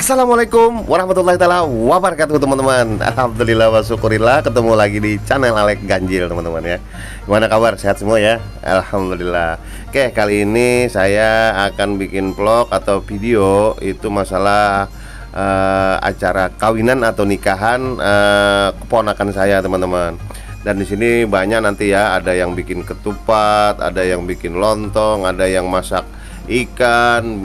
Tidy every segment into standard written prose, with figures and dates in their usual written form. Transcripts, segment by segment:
Assalamualaikum warahmatullahi taala wabarakatuh teman-teman. Alhamdulillah wa syukurillah ketemu lagi di channel Alek Ganjil teman-teman ya. Gimana kabar? Sehat semua ya? Alhamdulillah. Oke, kali ini saya akan bikin vlog atau video itu masalah acara kawinan atau nikahan keponakan saya teman-teman. Dan di sini banyak nanti ya, ada yang bikin ketupat, ada yang bikin lontong, ada yang masak ikan,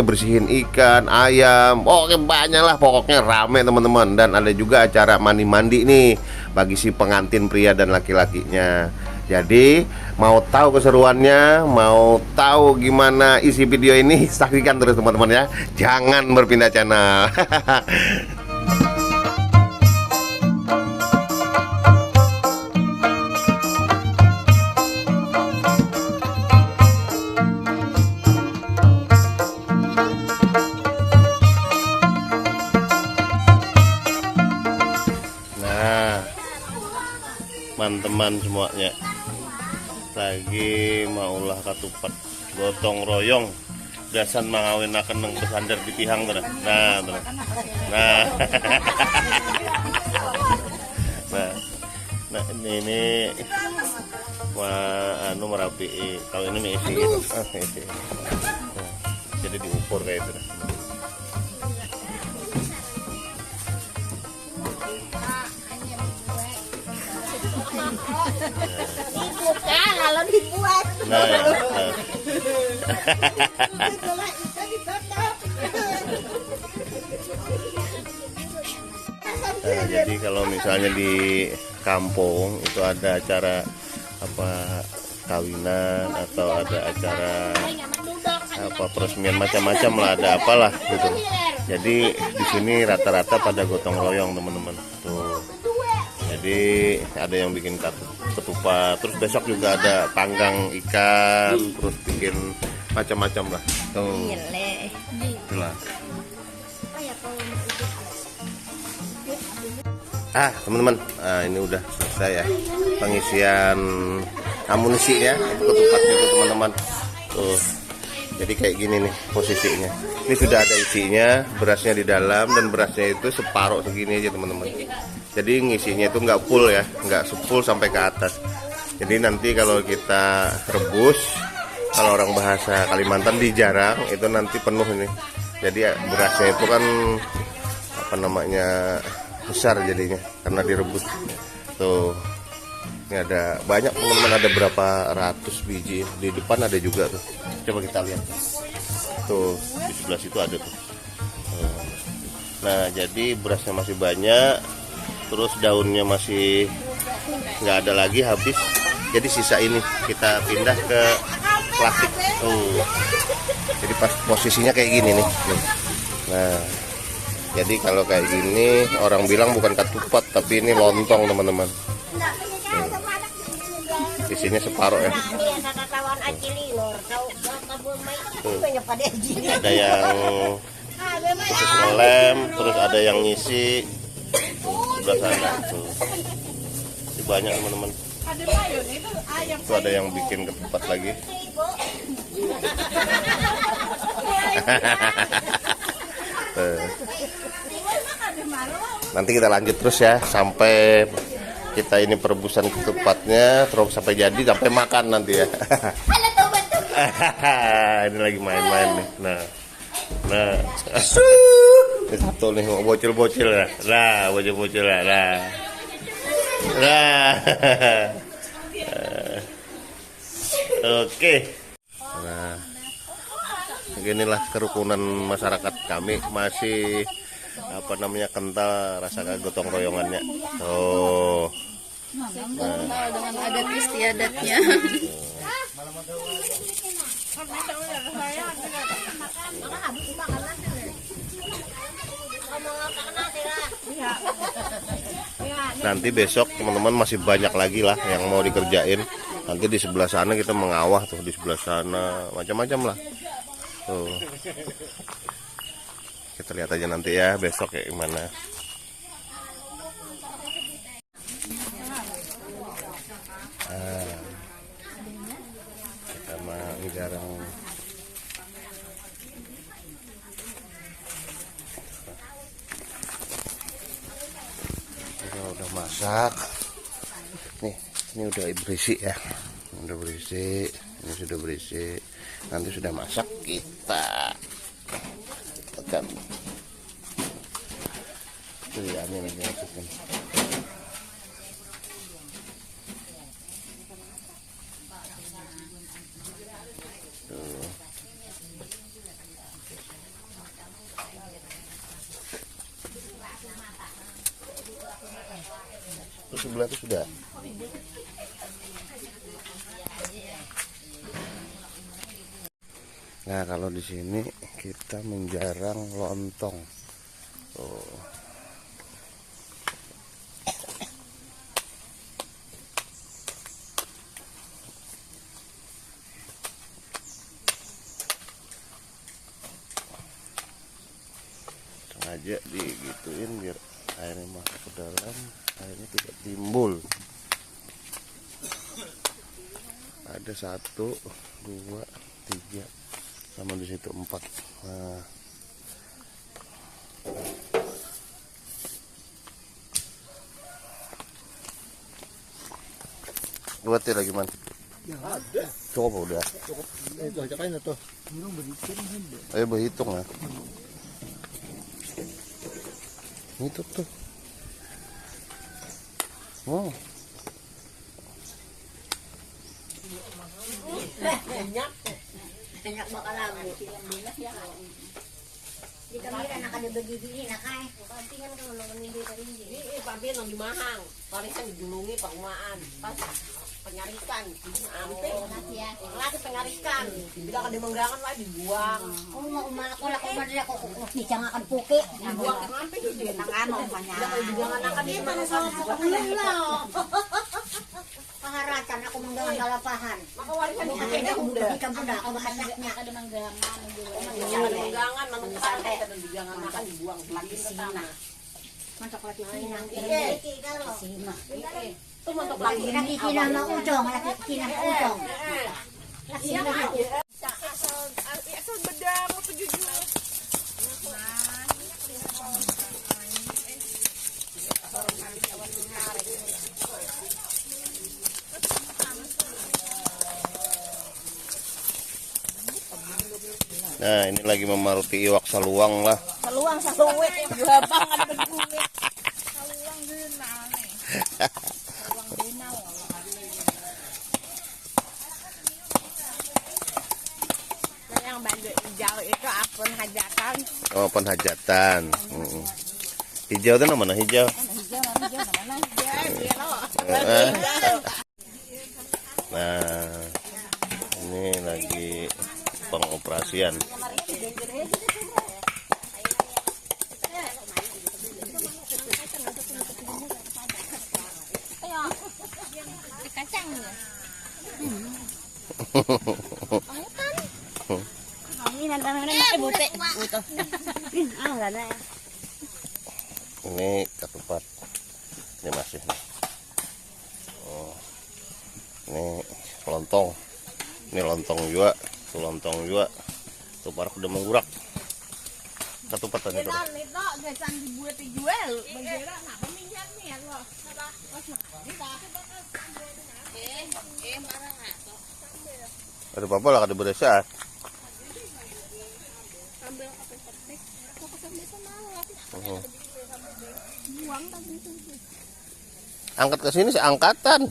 bersihin ikan, ayam, oke banyak lah, pokoknya rame teman-teman. Dan ada juga acara mandi-mandi nih bagi si pengantin pria dan laki-lakinya. Jadi mau tahu keseruannya, mau tahu gimana isi video ini, saksikan terus teman-teman ya, jangan berpindah channel. Teman-teman semuanya lagi maulah katupat gotong royong dasan mangawinaken nang besander di tihang bener. Nah nah ini merapi kalau ini isi gitu. Isi. Nah, jadi diukur kayak itu. Dibuka kalau dibuat. Nah. Nah, jadi kalau misalnya di kampung itu ada acara kawinan atau ada acara peresmian macam-macam lah, ada apalah gitu. Jadi di sini rata-rata pada gotong royong teman-teman. Tuh. Jadi ada yang bikin ketupat, terus besok juga ada panggang ikan, terus bikin macam-macam lah. Tuh. Itulah. Teman-teman, ini udah selesai ya pengisian amunisinya, ketupatnya tuh teman-teman. Tuh. Jadi kayak gini nih posisinya. Ini sudah ada isinya, berasnya di dalam, dan berasnya itu separuh segini aja teman-teman. Jadi ngisinya itu nggak full ya, nggak full sampai ke atas. Jadi nanti kalau kita rebus, kalau orang bahasa Kalimantan dijarang, itu nanti penuh ini. Jadi berasnya itu kan besar jadinya karena direbus. Tuh, ini ada banyak teman-teman, ada berapa ratus biji. Di depan ada juga tuh. Coba kita lihat. Tuh di sebelah situ ada tuh. Nah jadi berasnya masih banyak. Terus daunnya masih nggak ada lagi, habis. Jadi sisa ini kita pindah ke plastik. Jadi pas posisinya kayak gini nih. Nah, jadi kalau kayak gini orang bilang bukan ketupat tapi ini lontong teman-teman. Isinya separuh ya. Ada yang khusus ngelem, terus ada yang ngisi sebelah sana tuh. Ini banyak teman-teman. Itu ada yang bikin ketupat lagi. Nanti kita lanjut terus ya sampai kita ini perebusan ketupatnya, terus sampai jadi, sampai makan nanti ya. Ini lagi main-main nih. Nah. Ini satu nih mau bocil-bocil ya. Nah, bocil-bocil ya. Nah. Oke. Nah. Beginilah kerukunan masyarakat kami, masih kental rasa gotong royongannya. Oh. Kental dengan adat istiadatnya. Nanti besok teman-teman masih banyak lagi lah yang mau dikerjain. Nanti di sebelah sana kita mengawah tuh, di sebelah sana macam-macam lah. Tuh. Kita lihat aja nanti ya besok kayak gimana. Kita mah jarang masak. Nih, ini udah berisi ya. Udah berisi. Ini sudah berisi. Nanti sudah masak kita tekan. Tuh ya, ini lagi masukin. Tuh. Terus sebelah itu sudah. Nah, kalau di sini kita menjarang lontong. Oh. Sengaja digituin biar airnya masuk ke dalam, airnya tidak timbul. Ada 1, 2, 3, sama di situ 4. Nah, buatin lagi man. Ya ada. Cukup udah. Cukup. Itu aja kan itu. Burung berhitung ada. Ayo berhitung lah. Itu tuh. Wow. Banyak bakal lagu. Di kamera nak ada begini nak ay. Pantingan kalau nang hindi ka rin di. Pampi nang dimahang, parisan dijulungi pangumaan, pas penyarikan, ampe, lagi penyarikan, tidak ada menggerangan lagi dibuang, Oh, ako lako madala ko ni jangan akan puke. dibuang ke ampe itu Nang ano kanya. tidak ada dibuangan akan di mana Pangaratan ako manggawan kalapahan. maka warisan Ako itu ako udah, di kampo na ako mahasaknya. Ada manggangan jangan menggerangan, menungsantai, dan dijangan akan dibuang lagi ke tanah. Mantok lagi kinang. Sima. Itu untuk lagi Lagi kinang mautong, lagi kinang mautong. asal bedang apa jujur. Nah, ini lagi memaruti iwak saluang lah. Saluang saluwet, gabang ada beduit. Saluang genal nih. Saluang genal. Yang banduk hijau itu akun hajatan. Oh, penhajatan. Hijau itu namanya hijau. Nah, ini lagi pengoperasian. Kacang ya. Ini nanti pakai bute. Butuh. Enggak ada. Ini ketupat. Ini masih. Oh. Ini lontong. Ini lontong juga. Tuh lontong juga. Tuh parak udah menggurak. Ketupatan itu. Itu gesan dibuat dijual. Bagaimana nak peminjam nih loh. Ada apa lah ada berasa. Angkat ke sini seangkatan.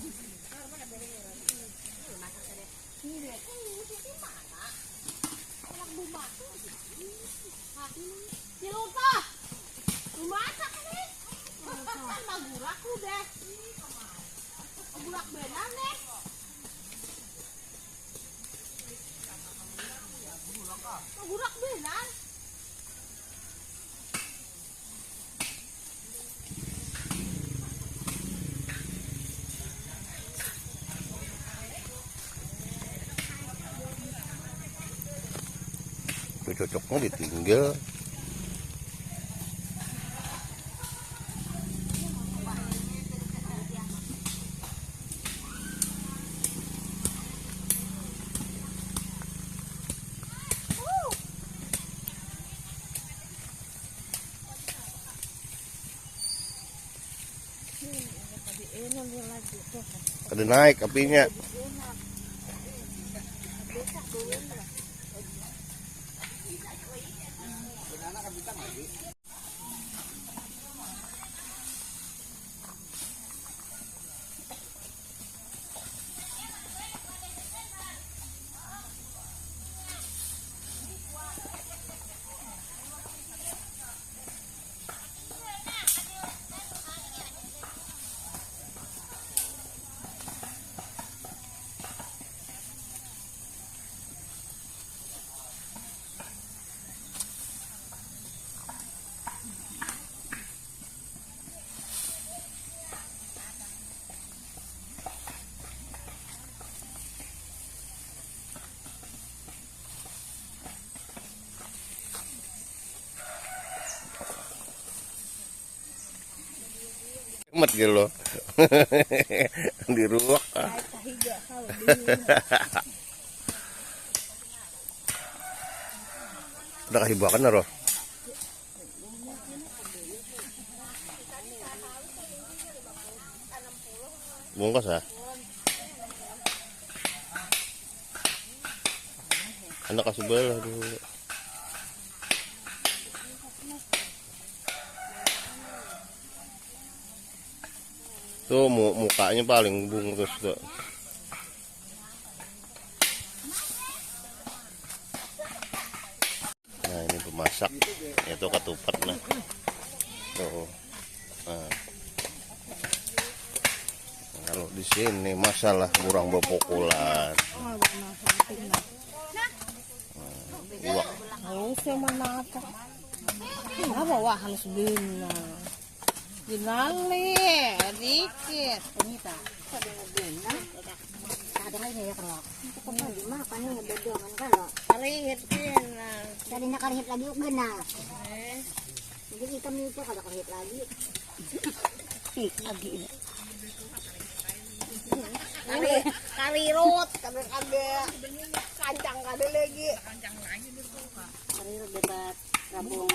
Gurak benar. Itu cocoknya ditinggal. Kada naik apinya. Mat gitu loh. Di ruak. Udah kasih buakan naruh. Bungkus ya. Anak kasih belah dulu. Tuh mukanya paling bungkus tuh. Nah ini pemasak, itu ketupat nah. Tuh. Nah. Kalau di sini masalah kurang berpopular. Iwak. Apa wah halus bina. Dinali dikit. Penita. Kadang ya kalau itu kembali makan nih bedongan kalau Karihit kina. tadi nak karihit lagi benar. Jadi ikan itu kalau karihit lagi. Lagi. Karirut, ada kancang ada lagi. Karihit debat rabung.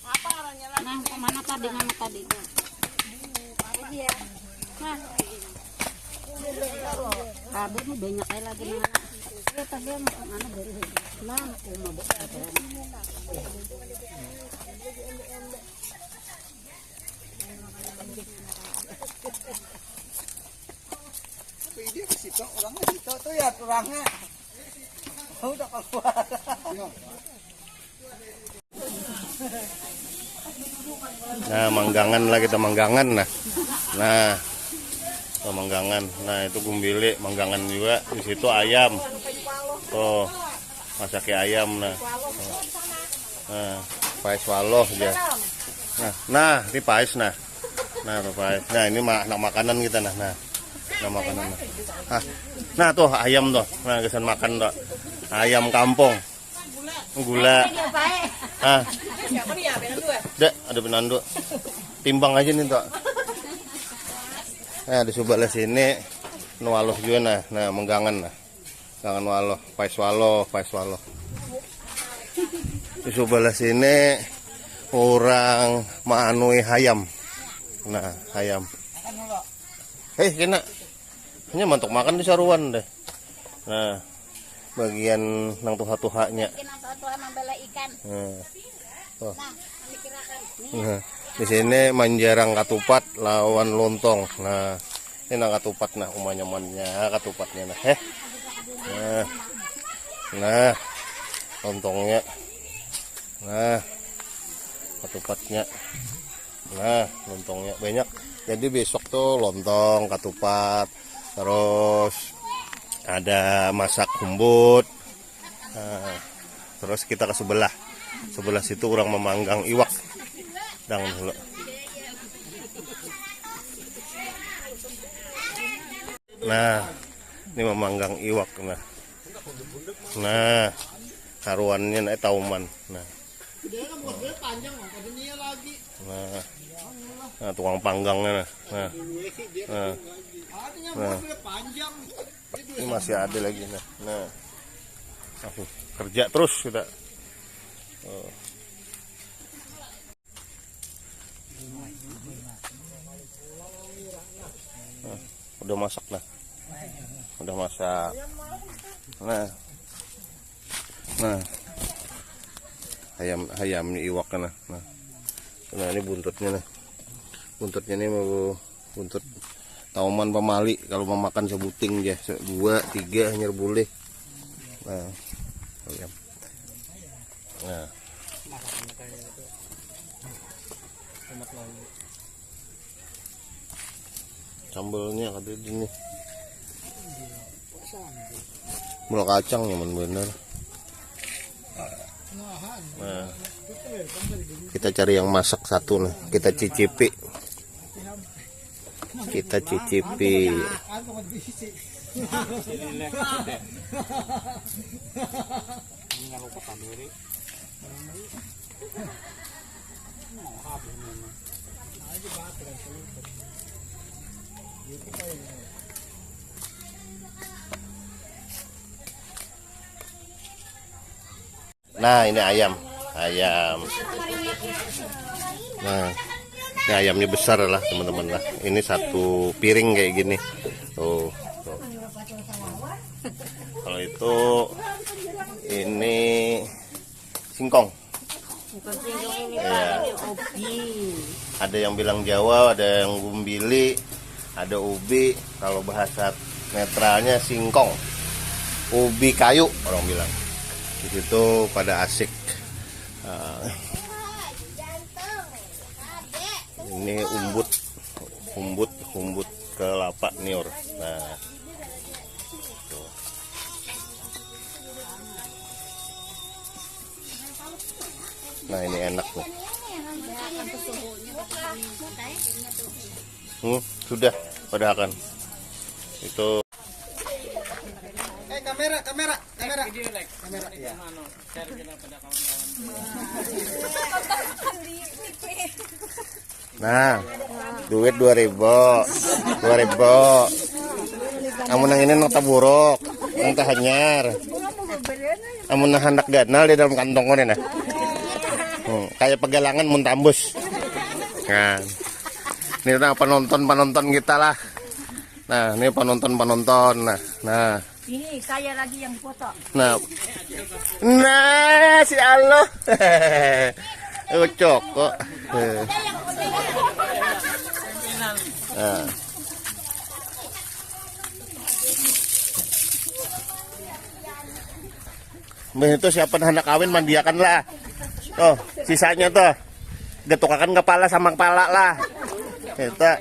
Apa arahnya lagi? Nah, kemana tadi? Mana tadi? Iya. Nah, kabut mah banyak aja lagi mana? Ya tadi mana dari mana? Mau Dia ke situ, orangnya situ tuh ya orangnya. Udah keluar. Nah, manggangan lah kita manggangan nah. Nah, tuh manggangan. Nah, itu gumbili manggangan juga. Di situ ayam. Tuh, masaknya ayam nah. Nah, pais waloh aja. Nah, ini pais nah. Nah, tuh pais. Nah, ini nak makanan kita nah. Nah, makanan. Nah, tuh ayam tuh. Nah, kesan makan tuh. Ayam kampung. Gula. Ah. Siapa nih ya? Penandu ya? Dek, ada penandu. Timbang aja nih, Tok. Nah, di sebelah sini nualoh juga nah. Nah, menggangan nah. Gangan waloh, pais waloh. Di sebelah sini orang manui hayam. Nah, hayam. Kena. Hanya mantuk makan di saruan deh. Nah, bagian nang tuha-tuhanya. Nah, oh. Nah, di sini manjarang katupat lawan lontong. Nah, ini nang katupat nah umanyamannya katupatnya nah. Nah, lontongnya. Nah, katupatnya. Nah, lontongnya banyak. Jadi besok tuh lontong, katupat, terus ada masak kumbut. Nah, terus kita ke sebelah situ orang memanggang iwak dang dulu. Nah, ini memanggang iwak nah haruannya naik tauman nah tukang panggangnya nah ini masih ada lagi nah aku kerja terus kita. udah masak nah. Udah masak. Nah. Ayam ini iwaknya nah. Nah, ini buntutnya nah. Buntutnya ini mau buntut tauman pemali, kalau mau makan sebuting ya, 2, 3 hanya boleh. Nah. Ayam. Nah. Sambelnya ada di sini. Mula kacang nyaman bener. Nah, kita cari yang masak satu nih, kita cicipi. Nah, ini ayam. Nah, ini ayamnya besar lah teman-teman lah. Ini satu piring kayak gini. Tuh. Kalau itu ini singkong. Ya. Ada yang bilang Jawa, ada yang gumbili, ada ubi. Kalau bahasa netralnya singkong, ubi kayu orang bilang. Di situ pada asik. Ini umbut kelapa nior. Nah, ini enak nih. Sudah pada akan itu. Kamera ya. Nah, duit 2.000. Amun nang ini nang taburuk, nang tahanyar. Amun nang hendak ganal di dalam kantong ini nah. Kayak pegalangan mun tambus. Nah, ini nah penonton kita lah. Nah, ini penonton. Nah. Ini saya lagi yang foto. Nah, si Allah. Ucok kok. Nah. Itu siapa hendak kawin mandiakan lah. Tuh, sisanya tuh getukakan kepala sama kepala lah. Kita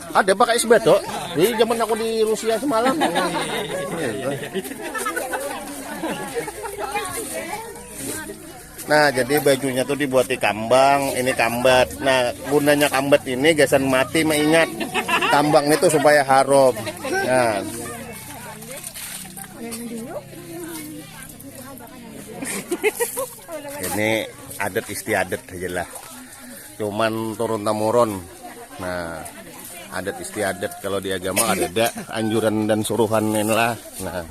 ada pakai sebeto. Di zaman aku di Rusia semalam. Nah, jadi bajunya tuh dibuat di kambang, ini kambat. Nah, gunanya kambat ini gasan mati mengingat kambang itu supaya harum. Nah. Ini adat istiadat aja lah. Cuman turun temurun. Nah, adat istiadat kalau di agama ada anjuran dan suruhan inilah. Nah.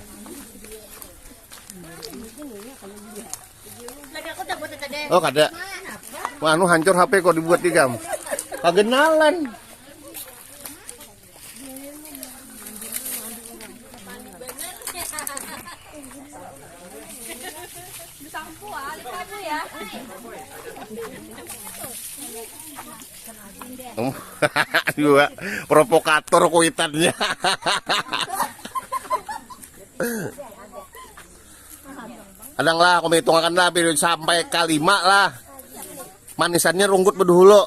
Oh, kada. Wah, anu hancur HP kok dibuat di gam. Kagenalan. Juga provokator kuitannya. Adang lah, aku hitungkan lah sampai K5 lah. Manisannya rungkut bedahulu.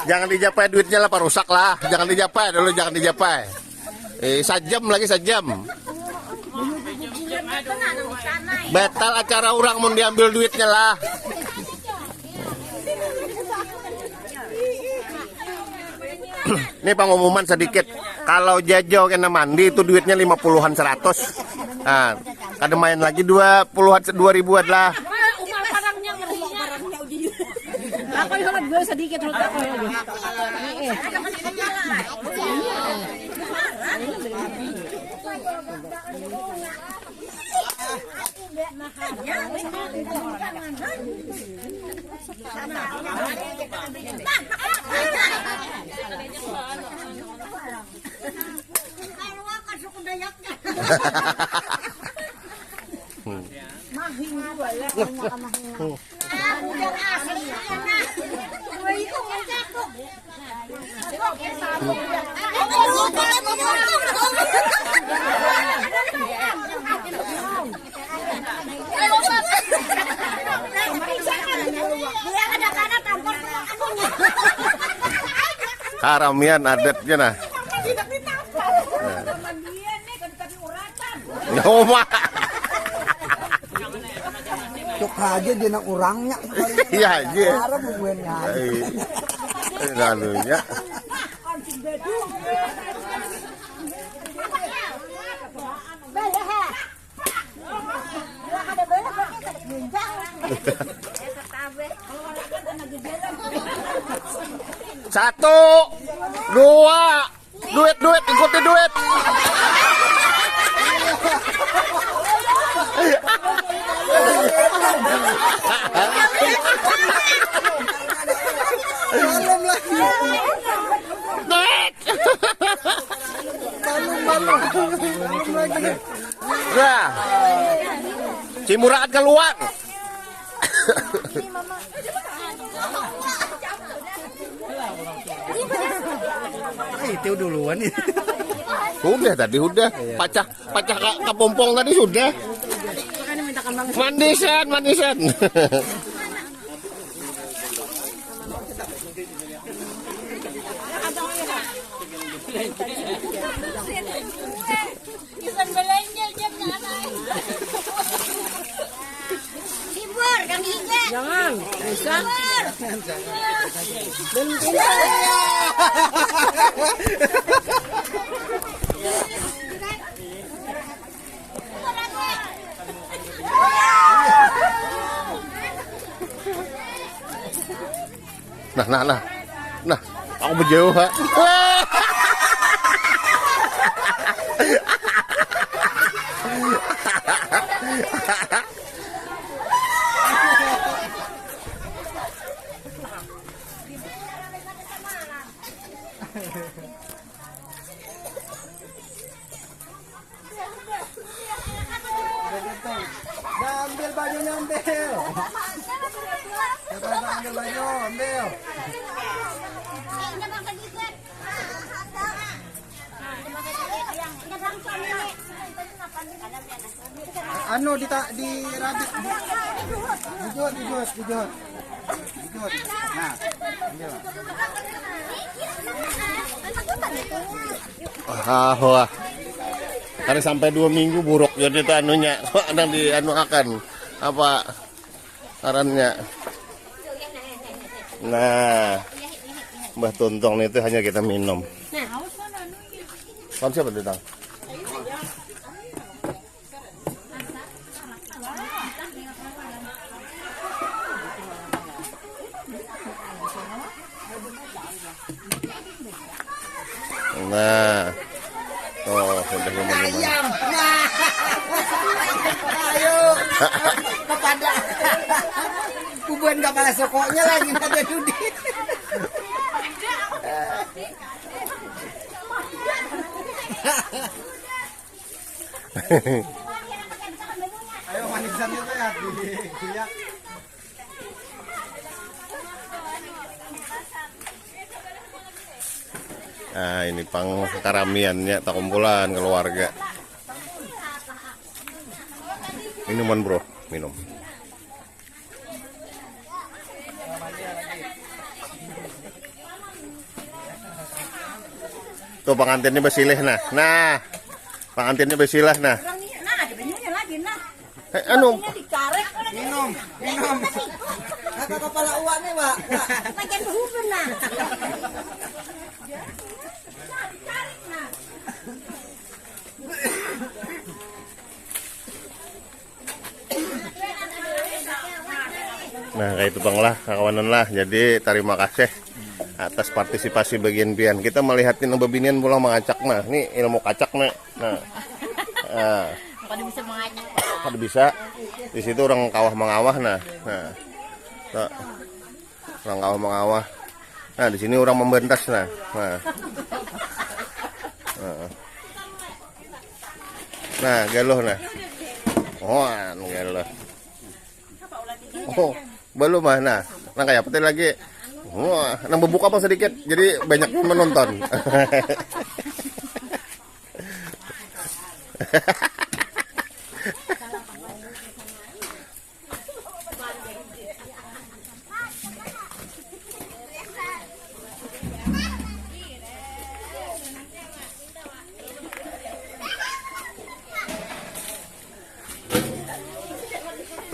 Jangan dijapai duitnya lah, Pak, rusak lah. Jangan dijapai dulu, jangan dijapai. Sajam lagi sajam. Batal acara orang mau diambil duitnya lah. Ini pengumuman sedikit. Kalau Jajo kena mandi itu duitnya 50-an 100. Nah, kada main lagi 20-an 2000-an lah. Ako yung gue sedikit menurut aku ya. Karamian adatnya nah. Noma. Cuk aja dia nak orangnya. Iya aja. Cara bubuennya. Lalunya. Satu, dua, duit, ikuti duit. Nah, Cimuraat keluar. Itu duluan ya. Udah tadi udah pacah kepompong tadi sudah. Mandisan. Libur kami ingat. Jangan. Bisa. Nah, aku berjauh, ha. Ambil bajunya, ambil. Ambil baju, ambil. Anu di radit. Dijut. Nah, ambil. Wah. Hari sampai 2 minggu buruk jadi itu anunya. Ada di anu akan apa sarannya. Nah, Mbah Tuntong itu hanya kita minum. Kamu siapa Tuntong? Nah, oh sudah lumayan. Ayam. Nah. Ayo. Kepada. Bubuan kepala sokoknya lagi ada duit. Ayo manisan itu ya dilihat. Nah, ini pangkaramiannya tak kumpulan keluarga. Minuman bro, minum. Tuh pengantinnya besilih nah. Pengantinnya besilih nah. Nah, ada benyunya lagi nah. Anu Dikarek. Minum. Kata kepala uangnya, Pak. Pakai hubun nah. Nah kayak itu bang lah kawanan lah. Jadi terima kasih atas partisipasi bagian pian. Kita melihatin babinian pulang mengacak nah. Ini ilmu kacak nah. Nah. Kada bisa mengajak. Kada bisa. Di situ orang kawah mengawah nah. Nah. Orang kawah mengawah. Nah di sini orang membentas nah. Nah geloh nah. Oh, geloh. Oh, belum mah nah. Nah kayak apa lagi? Wah, nang buka apa sedikit. Jadi banyak menonton.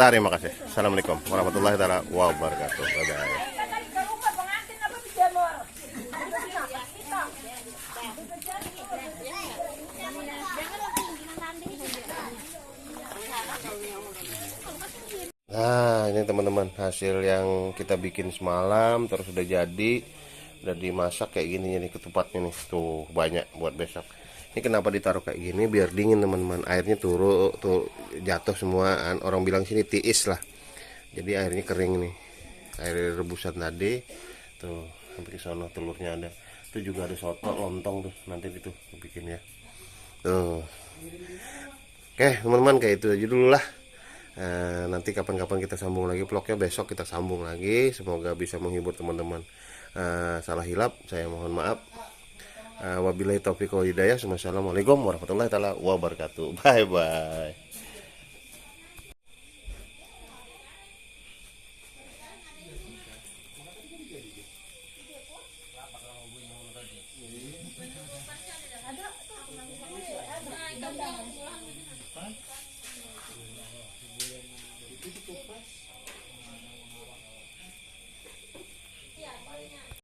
Terima kasih. Assalamualaikum warahmatullahi wabarakatuh. Bye-bye. Nah ini teman-teman hasil yang kita bikin semalam terus udah jadi, udah dimasak kayak gini nih ketupatnya nih tuh banyak buat besok. Ini kenapa ditaruh kayak gini biar dingin teman-teman, airnya turun tuh jatuh semua, orang bilang sini tiis lah, jadi airnya kering nih, air rebusan tadi tuh sampai ke sana telurnya ada, itu juga ada soto lontong tuh nanti gitu bikin ya tuh. Oke teman-teman kayak itu aja dulu lah. Nanti kapan-kapan kita sambung lagi vlognya, besok kita sambung lagi, semoga bisa menghibur teman-teman. Salah hilap saya mohon maaf. Wabillahi taufiq wal hidayah. Wassalamualaikum warahmatullahi wabarakatuh. Bye bye.